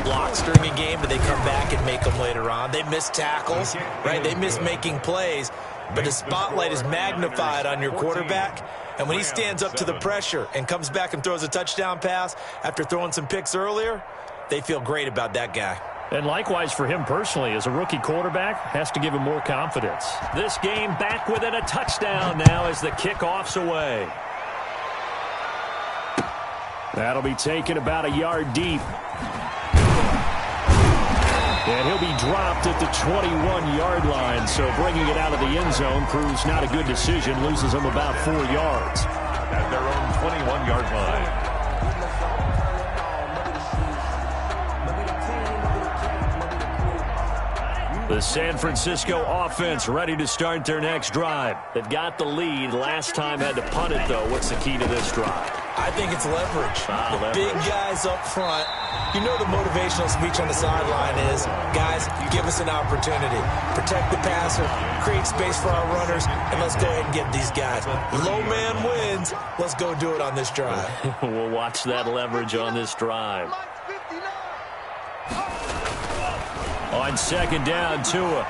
blocks during a game, but they come back and make them later on. They miss tackles, right? They miss making plays, but the spotlight is magnified on your quarterback. And when he stands up to the pressure and comes back and throws a touchdown pass after throwing some picks earlier, they feel great about that guy. And likewise for him personally, as a rookie quarterback, has to give him more confidence. This game back within a touchdown now as the kickoff's away. That'll be taken about a yard deep. And he'll be dropped at the 21-yard line, so bringing it out of the end zone proves not a good decision, loses him about 4 yards. At their own 21-yard line. The San Francisco offense ready to start their next drive. They've got the lead. Last time had to punt it, though. What's the key to this drive? I think it's leverage. Leverage. Big guys up front. You know the motivational speech on the sideline is, guys, give us an opportunity. Protect the passer, create space for our runners, and let's go ahead and get these guys. Low man wins. Let's go do it on this drive. We'll watch that leverage on this drive. On second down, Tua.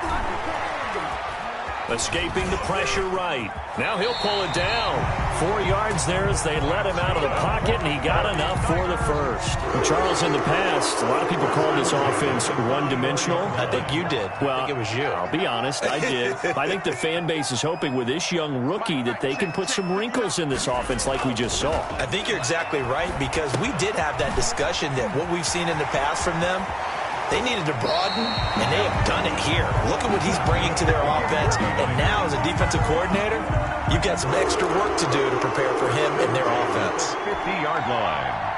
Escaping the pressure right. Now he'll pull it down. 4 yards there as they let him out of the pocket, and he got enough for the first. Charles, in the past, a lot of people called this offense one-dimensional. I think you did. Well, I think it was you. I'll be honest, I did. I think the fan base is hoping with this young rookie that they can put some wrinkles in this offense like we just saw. I think you're exactly right, because we did have that discussion that what we've seen in the past from them, they needed to broaden, and they have done it here. Look at what he's bringing to their offense, and now as a defensive coordinator, you've got some extra work to do to prepare for him and their offense. 50-yard line.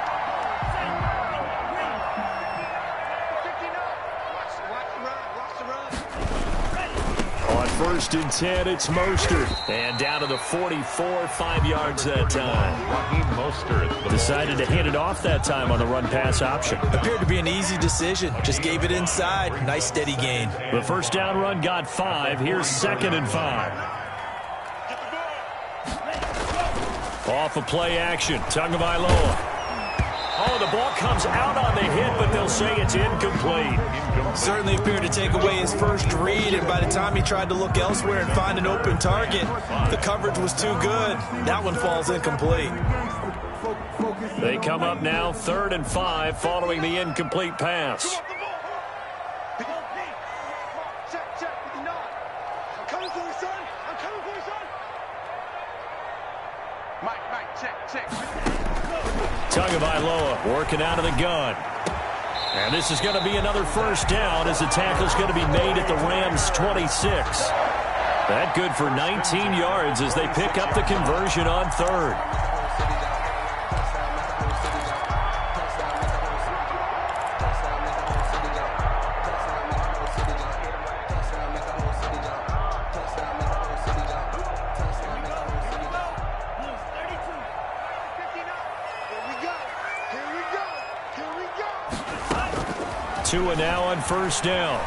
On first and 10, it's Mostert. And down to the 44, 5 yards that time. Raheem Mostert. Decided to hand it off that time on the run-pass option. Appeared to be an easy decision. Just gave it inside. Nice steady gain. The first down run got 5. Here's second and 5. Off a play action. Tagovailoa. Oh, the ball comes out on the hit, but they'll say it's incomplete. Certainly appeared to take away his first read, and by the time he tried to look elsewhere and find an open target, the coverage was too good. That one falls incomplete. They come up now, 3rd and 5, following the incomplete pass. Tagovailoa working out of the gun. And this is going to be another first down as the tackle's going to be made at the Rams' 26. That good for 19 yards as they pick up the conversion on 3rd. Tua now on first down.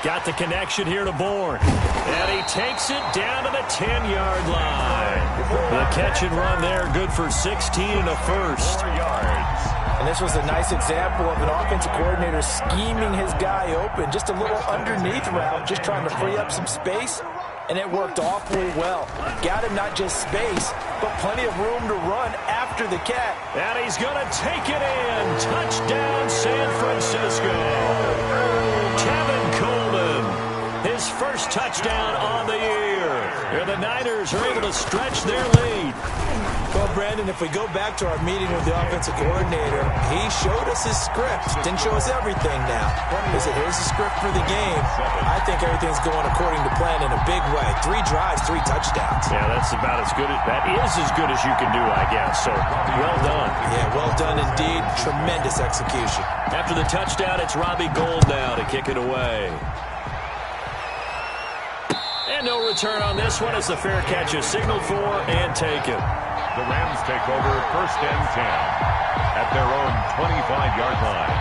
Got the connection here to Bourne. And he takes it down to the 10-yard line. The catch and run there, good for 16 and a first. 4 yards. And this was a nice example of an offensive coordinator scheming his guy open. Just a little underneath route, just trying to free up some space. And it worked awfully well. Got him not just space, but plenty of room to run after the catch. And he's going to take it in. Touchdown, San Francisco. Kevin Coleman, his first touchdown on the year. And the Niners are able to stretch their lead. Well, Brandon, if we go back to our meeting with the offensive coordinator, he showed us his script. Didn't show us everything now. He said, here's the script for the game. I think everything's going according to plan in a big way. 3 drives, 3 touchdowns. Yeah, that's about as good. That is as good as you can do, I guess. So, well done. Yeah, well done indeed. Tremendous execution. After the touchdown, it's Robbie Gould now to kick it away. And no return on this one as the fair catch is signaled for and taken. The Rams take over 1st and 10 at their own 25-yard line.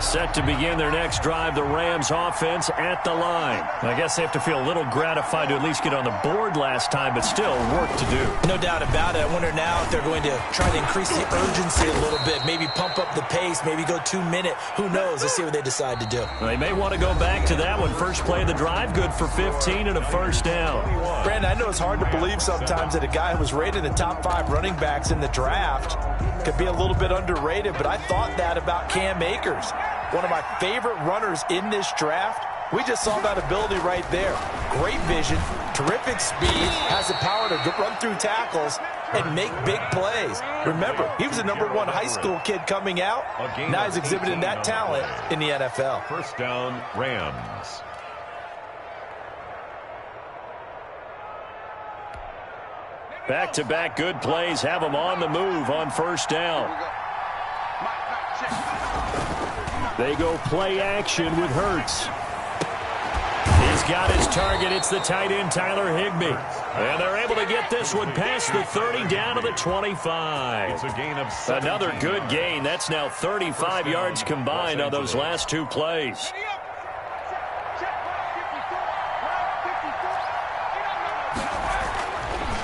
Set to begin their next drive, the Rams offense at the line. I guess they have to feel a little gratified to at least get on the board last time, but still work to do. No doubt about it. I wonder now if they're going to try to increase the urgency a little bit, maybe pump up the pace, maybe go 2 minute. Who knows? Let's see what they decide to do. They may want to go back to that one. First play of the drive, good for 15 and a first down. Brandon, I know it's hard to believe sometimes that a guy who was rated in the top 5 running backs in the draft could be a little bit underrated, but I thought that about Cam Akers. One of my favorite runners in this draft. We just saw that ability right there. Great vision, terrific speed, has the power to run through tackles and make big plays. Remember, he was a #1 high school kid coming out. Now he's exhibiting that talent in the NFL. First down, Rams. Back-to-back good plays have them on the move on first down. They go play action with Hurts. He's got his target. It's the tight end, Tyler Higbee. And they're able to get this one past the 30 down to the 25. It's a gain of 17. Another good gain. That's now 35 yards combined on those last 2 plays.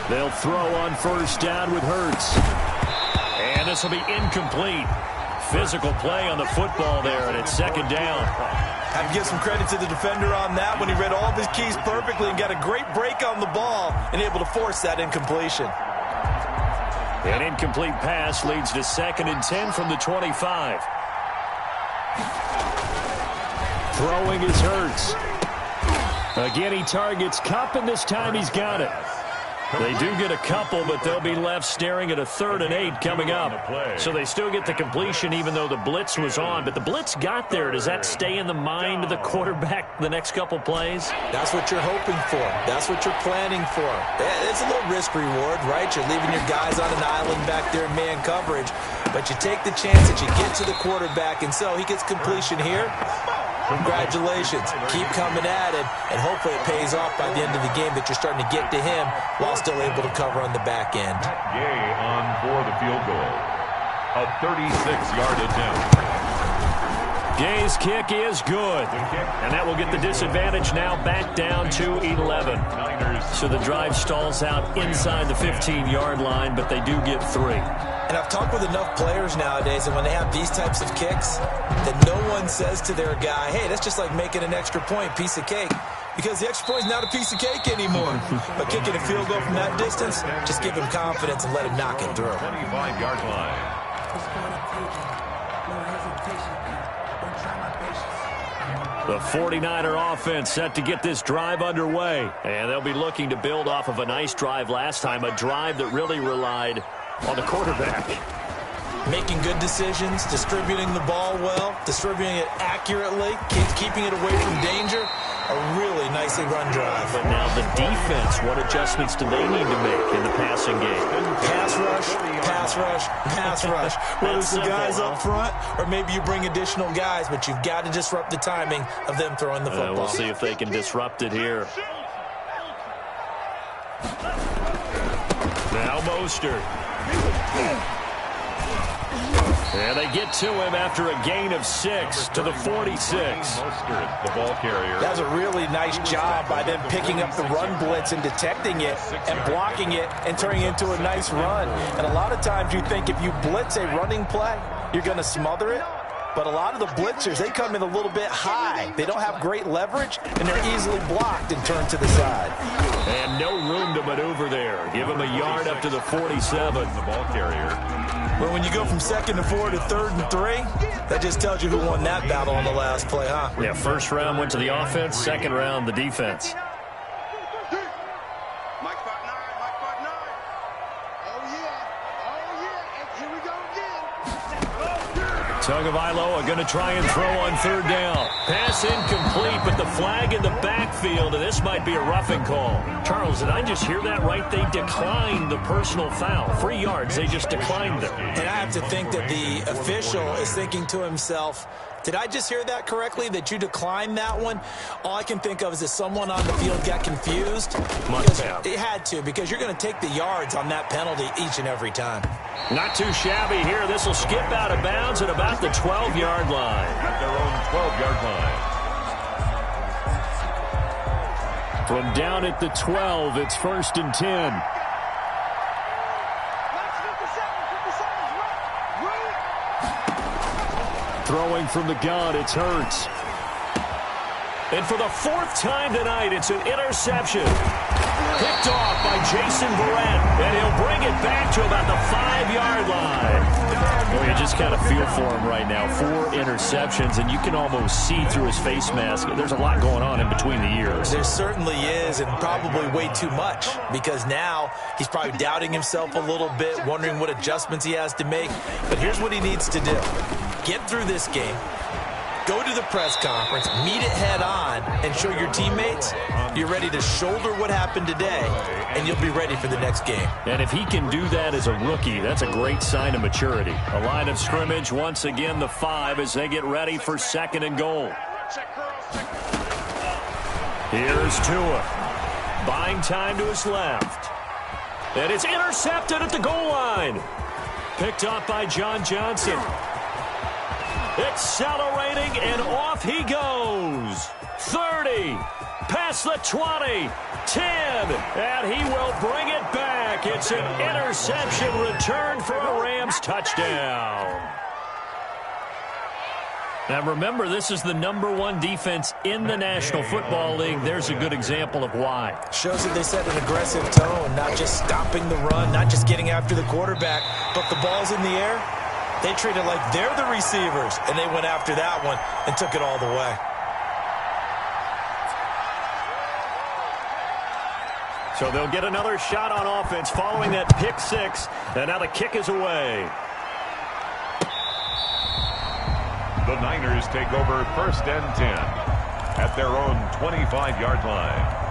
They'll throw on first down with Hurts. And this will be incomplete. Physical play on the football there, and it's second down. I have to give some credit to the defender on that when he read all of his keys perfectly and got a great break on the ball and able to force that incompletion. An incomplete pass leads to 2nd and 10 from the 25. Throwing is Hurts. Again, he targets Kupp, and this time he's got it. They do get a couple, but they'll be left staring at a 3rd and 8 coming up. So they still get the completion even though the blitz was on. But the blitz got there. Does that stay in the mind of the quarterback the next couple plays? That's what you're hoping for. That's what you're planning for. It's a little risk reward, right? You're leaving your guys on an island back there in man coverage. But you take the chance that you get to the quarterback, and so he gets completion here. Congratulations. Keep coming at it, and hopefully it pays off by the end of the game that you're starting to get to him while still able to cover on the back end. Gay on for the field goal. A 36-yard attempt. Gay's kick is good, and that will get the disadvantage now back down to 11. So the drive stalls out inside the 15-yard line, but they do get 3. And I've talked with enough players nowadays, and when they have these types of kicks, that no one says to their guy, hey, that's just like making an extra point, piece of cake. Because the extra point is not a piece of cake anymore. But kicking a field goal from that distance, just give him confidence and let him knock it through. 25-yard line. The 49er offense set to get this drive underway. And they'll be looking to build off of a nice drive last time, a drive that really relied on the quarterback. Making good decisions, distributing the ball well, distributing it accurately, keeping it away from danger. A really nicely run drive. But now the defense, what adjustments do they need to make in the passing game? Pass rush, pass rush, pass rush. Whether it's the guys up front or maybe you bring additional guys, but you've got to disrupt the timing of them throwing the football. We'll see if they can disrupt it here. Now Mostert. And they get to him after a gain of 6 to the 46. Mostert, the ball carrier. That was a really nice job by them picking up the run blitz and detecting it and blocking it and turning it into a nice run. And a lot of times you think if you blitz a running play, you're going to smother it. But a lot of the blitzers, they come in a little bit high. They don't have great leverage, and they're easily blocked and turned to the side. And no room to maneuver there. Give him a yard up to the 47. The ball carrier. But when you go from 2nd and 4 to 3rd and 3, that just tells you who won that battle on the last play, huh? Yeah, first round went to the offense, second round the defense. Tagovailoa going to try and throw on 3rd down. Pass incomplete, but the flag in the backfield, and this might be a roughing call. Charles, did I just hear that right? They declined the personal foul. 3 yards, they just declined it. And I have to think that the official is thinking to himself, Did I just hear that correctly, that you declined that one? All I can think of is that someone on the field got confused. Must have. It had to, because you're going to take the yards on that penalty each and every time. Not too shabby here. This will skip out of bounds at about the 12-yard line. At their own 12-yard line. From down at the 12, it's 1st and 10. Throwing from the gun, it's Hurts. And for the 4th time tonight, it's an interception. Picked off by Jason Verrett, and he'll bring it back to about the 5-yard line. Well, you just kind of feel for him right now. 4 interceptions, and you can almost see through his face mask. There's a lot going on in between the ears. There certainly is, and probably way too much, because now he's probably doubting himself a little bit, wondering what adjustments he has to make. But here's what he needs to do. Get through this game, go to the press conference, meet it head on, and show your teammates you're ready to shoulder what happened today, and you'll be ready for the next game. And if he can do that as a rookie, that's a great sign of maturity. A line of scrimmage, once again the 5 as they get ready for 2nd and goal. Here's Tua, buying time to his left. And it's intercepted at the goal line. Picked off by John Johnson. Accelerating, and off he goes. 30, past the 20, 10, and he will bring it back. It's an interception return for a Rams touchdown. Now remember, this is the #1 defense in the National Football League. There's a good example of why. Shows that they set an aggressive tone, not just stopping the run, not just getting after the quarterback, but the ball's in the air. They treat it like they're the receivers, and they went after that one and took it all the way. So they'll get another shot on offense following that pick 6, and now the kick is away. The Niners take over 1st and 10 at their own 25-yard line.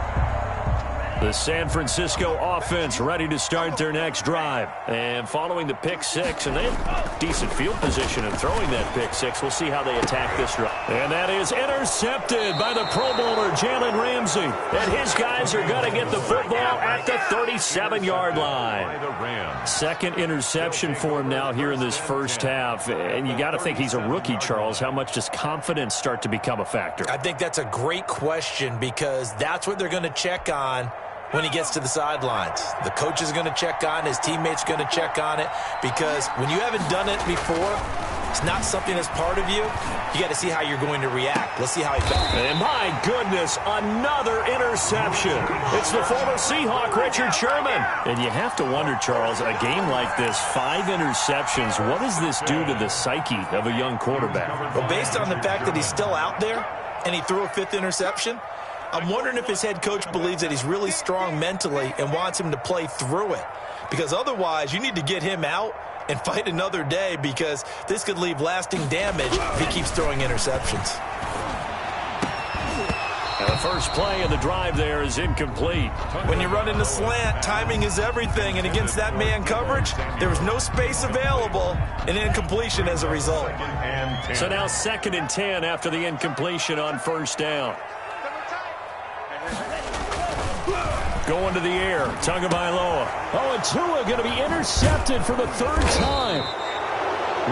The San Francisco offense ready to start their next drive. And following the pick 6, and they have decent field position in throwing that pick 6. We'll see how they attack this drive. And that is intercepted by the Pro Bowler Jalen Ramsey. And his guys are going to get the football at the 37-yard line. 2nd interception for him now here in this first half. And you got to think he's a rookie, Charles. How much does confidence start to become a factor? I think that's a great question, because that's what they're going to check on when he gets to the sidelines. The coach is going to check on, his teammates going to check on it, because when you haven't done it before, it's not something that's part of you. You got to see how you're going to react. Let's see how he does. And my goodness, another interception. It's the former Seahawk, Richard Sherman. And you have to wonder, Charles, a game like this, 5 interceptions, what does this do to the psyche of a young quarterback? Well, based on the fact that he's still out there and he threw a 5th interception, I'm wondering if his head coach believes that he's really strong mentally and wants him to play through it. Because otherwise, you need to get him out and fight another day, because this could leave lasting damage if he keeps throwing interceptions. And the first play of the drive there is incomplete. When you run in the slant, timing is everything, and against that man coverage, there was no space available, and incompletion as a result. So now 2nd and 10 after the incompletion on 1st down. Going to the air, Tagovailoa. Oh, and Tua going to be intercepted for the 3rd time.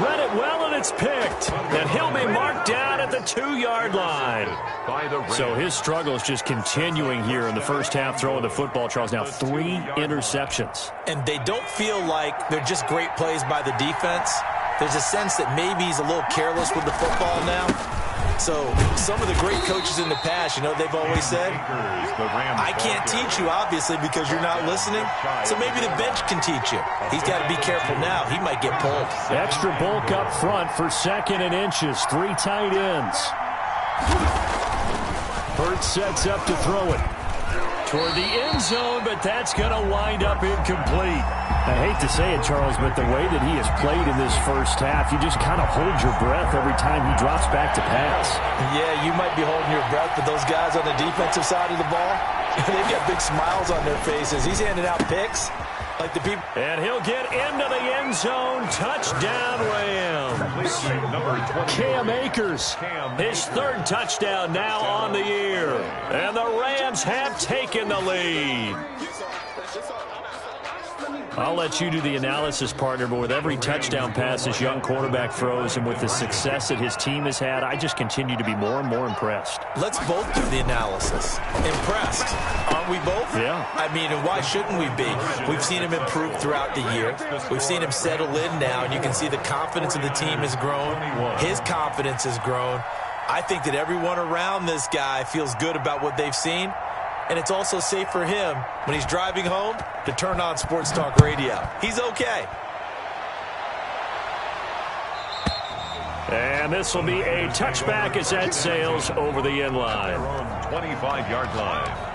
Read it well, and it's picked. And he'll be marked down at the 2-yard line. So his struggle is just continuing here in the first half, throwing the football, Charles. Now 3 interceptions. And they don't feel like they're just great plays by the defense. There's a sense that maybe he's a little careless with the football now. So some of the great coaches in the past, they've always said, I can't teach you, obviously, because you're not listening. So maybe the bench can teach you. He's got to be careful now. He might get pulled. Extra bulk up front for 2nd and inches. 3 tight ends. Hurts sets up to throw it toward the end zone, but that's going to wind up incomplete. I hate to say it, Charles, but the way that he has played in this first half, you just kind of hold your breath every time he drops back to pass. Yeah, you might be holding your breath, but those guys on the defensive side of the ball, they've got big smiles on their faces. He's handing out picks. Like the people. And he'll get into the end zone. Touchdown, Rams. Cam Akers, his third touchdown now on the year. And the Rams have taken the lead. I'll let you do the analysis, partner, but with every touchdown pass this young quarterback throws and with the success that his team has had, I just continue to be more and more impressed. Let's both do the analysis. Impressed. Aren't we both? Yeah. I mean, and why shouldn't we be? We've seen him improve throughout the year. We've seen him settle in now, and you can see the confidence of the team has grown. His confidence has grown. I think that everyone around this guy feels good about what they've seen. And it's also safe for him when he's driving home to turn on Sports Talk Radio. He's okay. And this will be a touchback as that sails over the end line. 25-yard line.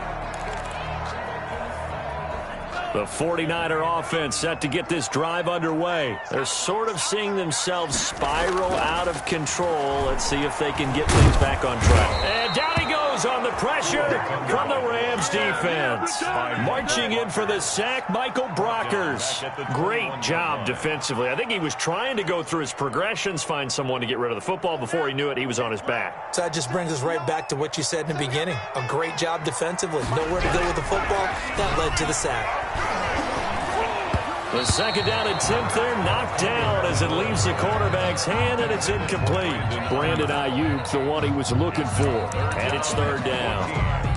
The 49er offense set to get this drive underway. They're sort of seeing themselves spiral out of control. Let's see if they can get things back on track. And down he goes on the pressure from the Rams defense. Marching in for the sack, Michael Brockers. Great job defensively. I think he was trying to go through his progressions, find someone to get rid of the football. Before he knew it, he was on his back. So that just brings us right back to what you said in the beginning. A great job defensively. Nowhere to go with the football. That led to the sack. The second down attempt there knocked down as it leaves the quarterback's hand, and it's incomplete. Brandon Ayuk, the one he was looking for, and it's third down.